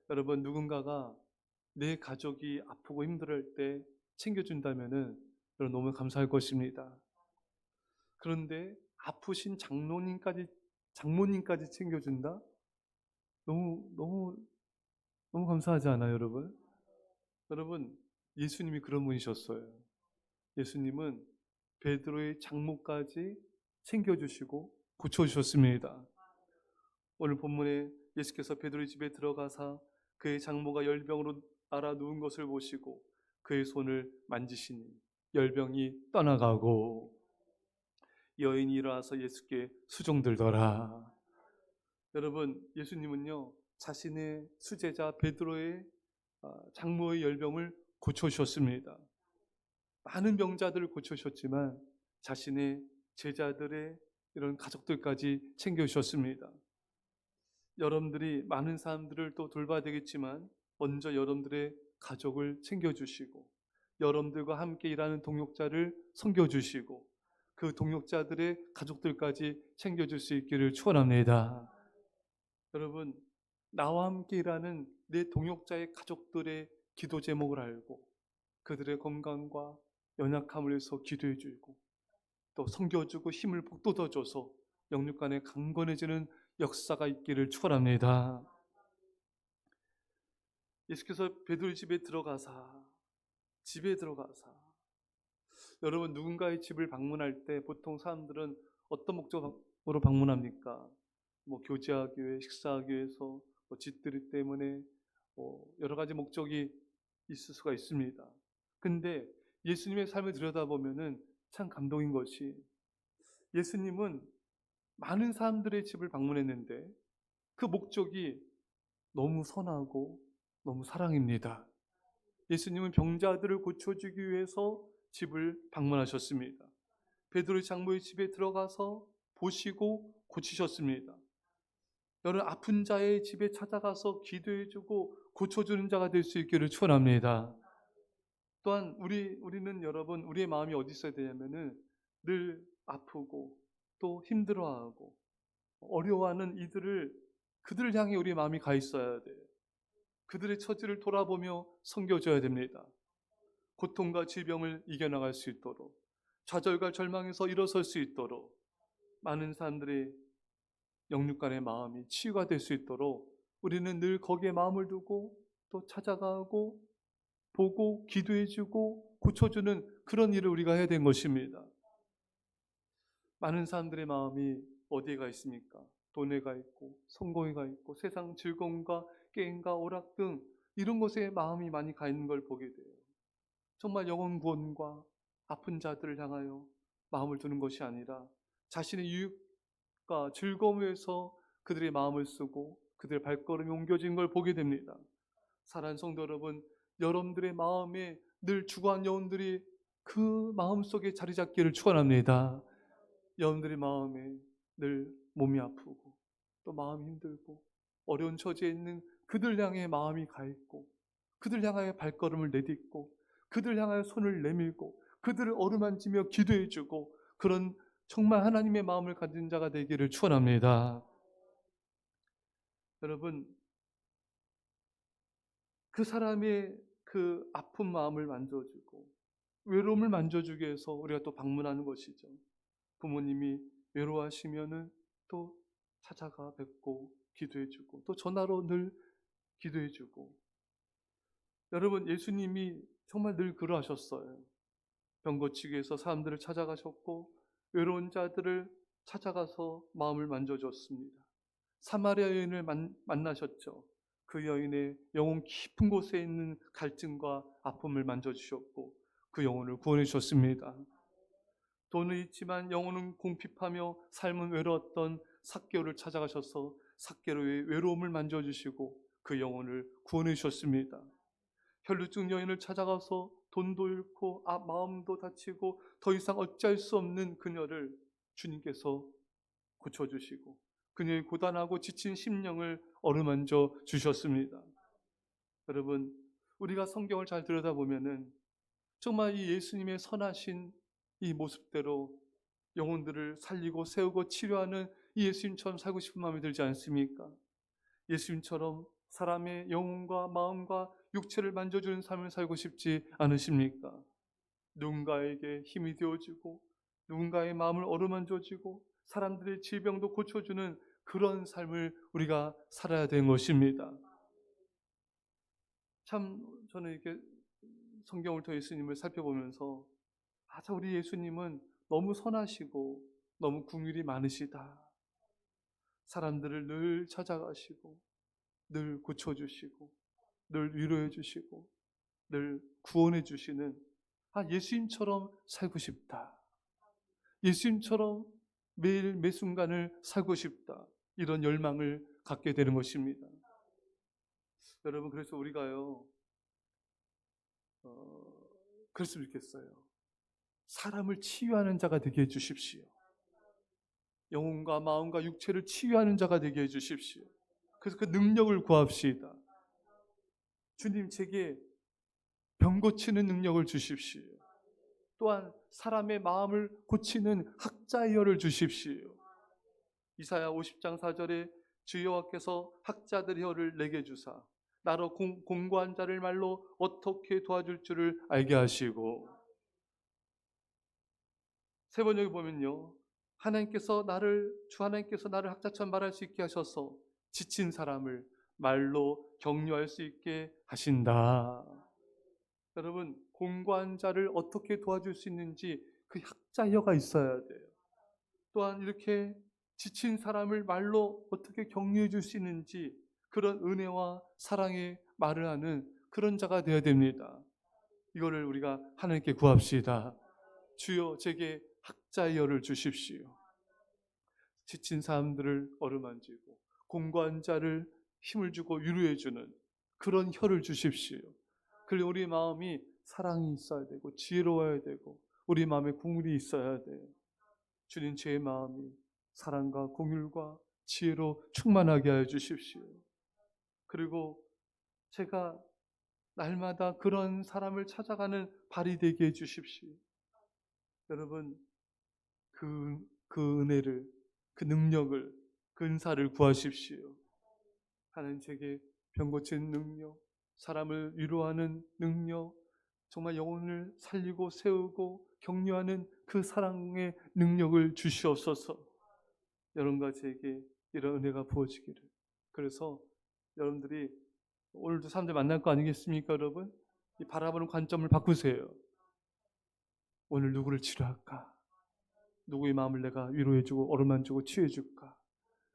여러분, 누군가가 내 가족이 아프고 힘들 때 챙겨준다면은 여러분 너무 감사할 것입니다. 그런데 아프신 장모님까지 챙겨준다? 너무 너무 너무 감사하지 않아요, 여러분? 여러분, 예수님이 그런 분이셨어요. 예수님은 베드로의 장모까지 챙겨주시고 고쳐주셨습니다. 오늘 본문에 예수께서 베드로의 집에 들어가사 그의 장모가 열병으로 앓아 누운 것을 보시고 그의 손을 만지시니 열병이 떠나가고 여인이 일어나서 예수께 수종들더라. 여러분, 예수님은요 자신의 수제자 베드로의 장모의 열병을 고쳐주셨습니다. 많은 병자들을 고쳐주셨지만 자신의 제자들의 이런 가족들까지 챙겨주셨습니다. 여러분들이 많은 사람들을 또 돌봐야 되겠지만 먼저 여러분들의 가족을 챙겨주시고 여러분들과 함께 일하는 동역자를 섬겨주시고 그 동역자들의 가족들까지 챙겨줄 수 있기를 축원합니다. 여러분, 나와 함께 일하는 내 동역자의 가족들의 기도 제목을 알고 그들의 건강과 연약함을 위해서 기도해 주고 또 섬겨주고 힘을 북돋아줘서 영육 간에 강건해지는 역사가 있기를 축원합니다. 예수께서 베드로 집에 들어가사 여러분, 누군가의 집을 방문할 때 보통 사람들은 어떤 목적으로 방문합니까? 뭐 교제하기 위해, 식사하기 위해서, 뭐 집들이 때문에 여러 가지 목적이 있을 수가 있습니다. 근데 예수님의 삶을 들여다보면은 참 감동인 것이 예수님은 많은 사람들의 집을 방문했는데 그 목적이 너무 선하고 너무 사랑입니다. 예수님은 병자들을 고쳐주기 위해서 집을 방문하셨습니다. 베드로의 장모의 집에 들어가서 보시고 고치셨습니다. 여러분, 아픈 자의 집에 찾아가서 기도해주고 고쳐주는 자가 될 수 있기를 축원합니다. 또한 우리는 여러분 우리의 마음이 어디 있어야 되냐면은 늘 아프고 또 힘들어하고 어려워하는 그들을 향해 우리의 마음이 가 있어야 돼요. 그들의 처지를 돌아보며 섬겨줘야 됩니다. 고통과 질병을 이겨나갈 수 있도록 좌절과 절망에서 일어설 수 있도록 많은 사람들의 영육간의 마음이 치유가 될 수 있도록 우리는 늘 거기에 마음을 두고 또 찾아가고 보고 기도해주고 고쳐주는 그런 일을 우리가 해야 되는 것입니다. 많은 사람들의 마음이 어디에 가 있습니까? 돈에 가 있고 성공에 가 있고 세상 즐거움과 게임과 오락 등 이런 것에 마음이 많이 가 있는 걸 보게 돼요. 정말 영혼 구원과 아픈 자들을 향하여 마음을 두는 것이 아니라 자신의 유익과 즐거움을 위해서 그들의 마음을 쓰고 그들의 발걸음이 옮겨진 걸 보게 됩니다. 사랑하는 성도 여러분, 여러분들의 마음에 늘 주관 영혼들이 그 마음속에 자리 잡기를 축원합니다. 여러분들의 마음에 늘 몸이 아프고 또 마음이 힘들고 어려운 처지에 있는 그들 향해 마음이 가 있고 그들 향하여 발걸음을 내딛고 그들 향하여 손을 내밀고 그들을 어루만지며 기도해주고 그런 정말 하나님의 마음을 가진 자가 되기를 축원합니다. 여러분, 그 사람의 그 아픈 마음을 만져주고 외로움을 만져주기 위해서 우리가 또 방문하는 것이죠. 부모님이 외로워하시면은 또 찾아가 뵙고 기도해주고 또 전화로 늘 기도해주고 여러분, 예수님이 정말 늘 그러하셨어요. 병 고치기 위해서 사람들을 찾아가셨고 외로운 자들을 찾아가서 마음을 만져줬습니다. 사마리아 여인을 만나셨죠. 그 여인의 영혼 깊은 곳에 있는 갈증과 아픔을 만져주셨고 그 영혼을 구원해 주셨습니다. 돈은 있지만 영혼은 궁핍하며 삶은 외로웠던 삭개오를 찾아가셔서 삭개오의 외로움을 만져주시고 그 영혼을 구원해 주셨습니다. 혈루증 여인을 찾아가서 돈도 잃고 마음도 다치고 더 이상 어찌할 수 없는 그녀를 주님께서 고쳐주시고 그녀의 고단하고 지친 심령을 어루만져 주셨습니다. 여러분, 우리가 성경을 잘 들여다보면은 정말 이 예수님의 선하신 이 모습대로 영혼들을 살리고 세우고 치료하는 이 예수님처럼 살고 싶은 마음이 들지 않습니까? 예수님처럼 사람의 영혼과 마음과 육체를 만져주는 삶을 살고 싶지 않으십니까? 누군가에게 힘이 되어주고 누군가의 마음을 어루만져주고 사람들의 질병도 고쳐주는 그런 삶을 우리가 살아야 되는 것입니다. 참 저는 이렇게 성경을 통해 예수님을 살펴보면서 참 우리 예수님은 너무 선하시고 너무 긍휼이 많으시다. 사람들을 늘 찾아가시고 늘 고쳐주시고 늘 위로해 주시고 늘 구원해 주시는 예수님처럼 살고 싶다. 예수님처럼 매일 매 순간을 살고 싶다. 이런 열망을 갖게 되는 것입니다. 여러분, 그래서 우리가요, 그랬으면 좋겠어요. 사람을 치유하는 자가 되게 해주십시오. 영혼과 마음과 육체를 치유하는 자가 되게 해주십시오. 그래서 그 능력을 구합시다. 주님, 제게 병 고치는 능력을 주십시오. 또한 사람의 마음을 고치는 학자의 혀를 주십시오. 이사야 50장 4절에 주 여호와께서 학자들의 혀를 내게 주사 나로 공고한 자를 말로 어떻게 도와줄 줄을 알게 하시고, 세 번역에 보면요, 주 하나님께서 나를 학자처럼 말할 수 있게 하셔서 지친 사람을 말로 격려할 수 있게 하신다. 여러분, 공고한 자를 어떻게 도와줄 수 있는지 그 학자여가 있어야 돼요. 또한 이렇게 지친 사람을 말로 어떻게 격려해 줄 수 있는지 그런 은혜와 사랑의 말을 하는 그런 자가 되어야 됩니다. 이거를 우리가 하나님께 구합시다. 주여, 제게 학자의 혀를 주십시오. 지친 사람들을 어루만지고 공고한 자를 힘을 주고 위로해 주는 그런 혀를 주십시오. 그리고 우리 마음이 사랑이 있어야 되고 지혜로워야 되고 우리 마음에 긍휼이 있어야 돼요. 주님, 제 마음이 사랑과 긍휼과 지혜로 충만하게 하여 주십시오. 그리고 제가 날마다 그런 사람을 찾아가는 발이 되게 해 주십시오. 여러분, 그 은혜를, 그 능력을, 그 은사를 구하십시오. 하나님, 제게 병 고치는 능력, 사람을 위로하는 능력, 정말 영혼을 살리고 세우고 격려하는 그 사랑의 능력을 주시옵소서. 여러분과 제게 이런 은혜가 부어지기를. 그래서 여러분들이 오늘도 사람들 만날 거 아니겠습니까, 여러분? 이 바라보는 관점을 바꾸세요. 오늘 누구를 치료할까? 누구의 마음을 내가 위로해주고 어루만지고 치유해줄까?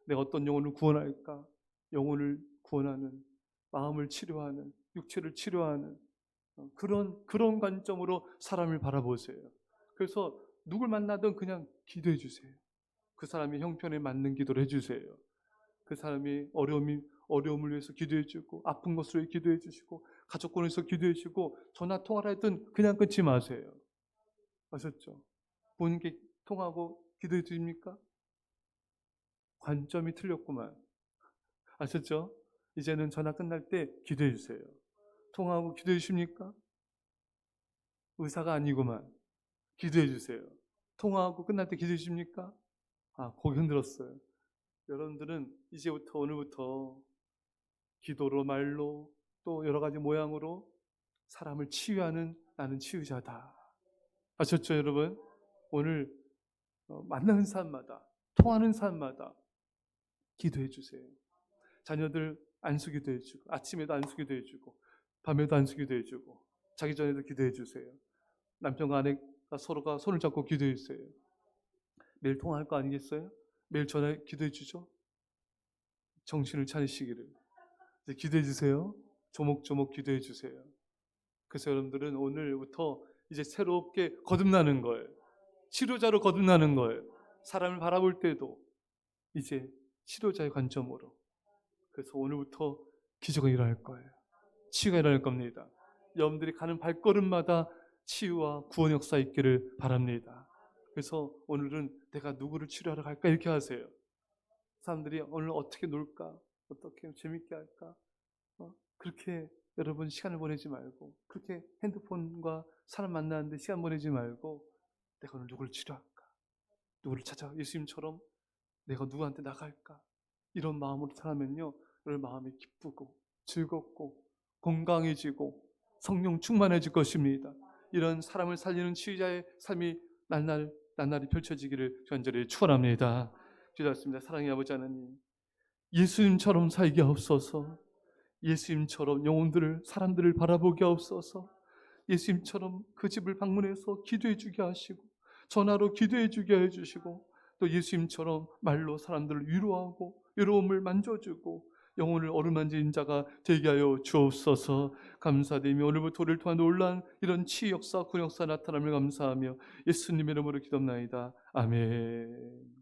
내가 어떤 영혼을 구원할까? 영혼을 구원하는, 마음을 치료하는, 육체를 치료하는 그런 관점으로 사람을 바라보세요. 그래서 누굴 만나든 그냥 기도해 주세요. 그 사람이 형편에 맞는 기도를 해주세요. 그 사람이 어려움을 위해서 기도해 주고 아픈 것을 위해 기도해 주시고 가족권을 위해서 기도해 주고 전화 통화를 하든 그냥 끊지 마세요. 아셨죠? 본인께 통하고 기도해 드립니까? 관점이 틀렸구만. 아셨죠? 이제는 전화 끝날 때 기도해 주세요. 통화하고 기도해 주십니까? 의사가 아니구만. 기도해 주세요. 통화하고 끝날 때 기도해 주십니까? 고개 흔들었어요. 여러분들은 이제부터 오늘부터 기도로 말로 또 여러 가지 모양으로 사람을 치유하는 나는 치유자다. 아셨죠, 여러분? 오늘 만나는 사람마다 통하는 사람마다 기도해 주세요. 자녀들 안수기도 해주고 아침에도 안수기도 해주고 밤에도 안수기도 해주고 자기 전에도 기도해 주세요. 남편과 아내가 서로가 손을 잡고 기도해 주세요. 매일 통화할 거 아니겠어요? 매일 전화 기도해 주죠. 정신을 차리시기를. 이제 기도해 주세요. 조목조목 기도해 주세요. 그래서 여러분들은 오늘부터 이제 새롭게 거듭나는 거예요. 치료자로 거듭나는 거예요. 사람을 바라볼 때도 이제 치료자의 관점으로. 그래서 오늘부터 기적이 일어날 거예요. 치유가 일어날 겁니다. 여러분들이 가는 발걸음마다 치유와 구원 역사 있기를 바랍니다. 그래서 오늘은 내가 누구를 치료하러 갈까 이렇게 하세요. 사람들이 오늘 어떻게 놀까? 어떻게 재밌게 할까? 그렇게 여러분 시간을 보내지 말고 그렇게 핸드폰과 사람 만나는데 시간 보내지 말고 내가 오늘 누구를 치료할까? 누구를 찾아 예수님처럼 내가 누구한테 나갈까? 이런 마음으로 살면요, 여러분 마음이 기쁘고 즐겁고 건강해지고 성령 충만해질 것입니다. 이런 사람을 살리는 치유자의 삶이 날날이 펼쳐지기를 간절히 축원합니다. 기도하겠습니다. 사랑의 아버지 하나님, 예수님처럼 살게 하옵소서. 예수님처럼 사람들을 바라보게 하옵소서. 예수님처럼 그 집을 방문해서 기도해 주게 하시고 전화로 기도해 주게 해주시고 또 예수님처럼 말로 사람들을 위로하고 외로움을 만져주고 영혼을 어루만지는 자가 되게 하여 주옵소서. 감사드리며 오늘부터 우리를 통한 놀라운 이런 치유 역사, 구원 역사 나타남을 감사하며 예수님의 이름으로 기도합나이다. 아멘.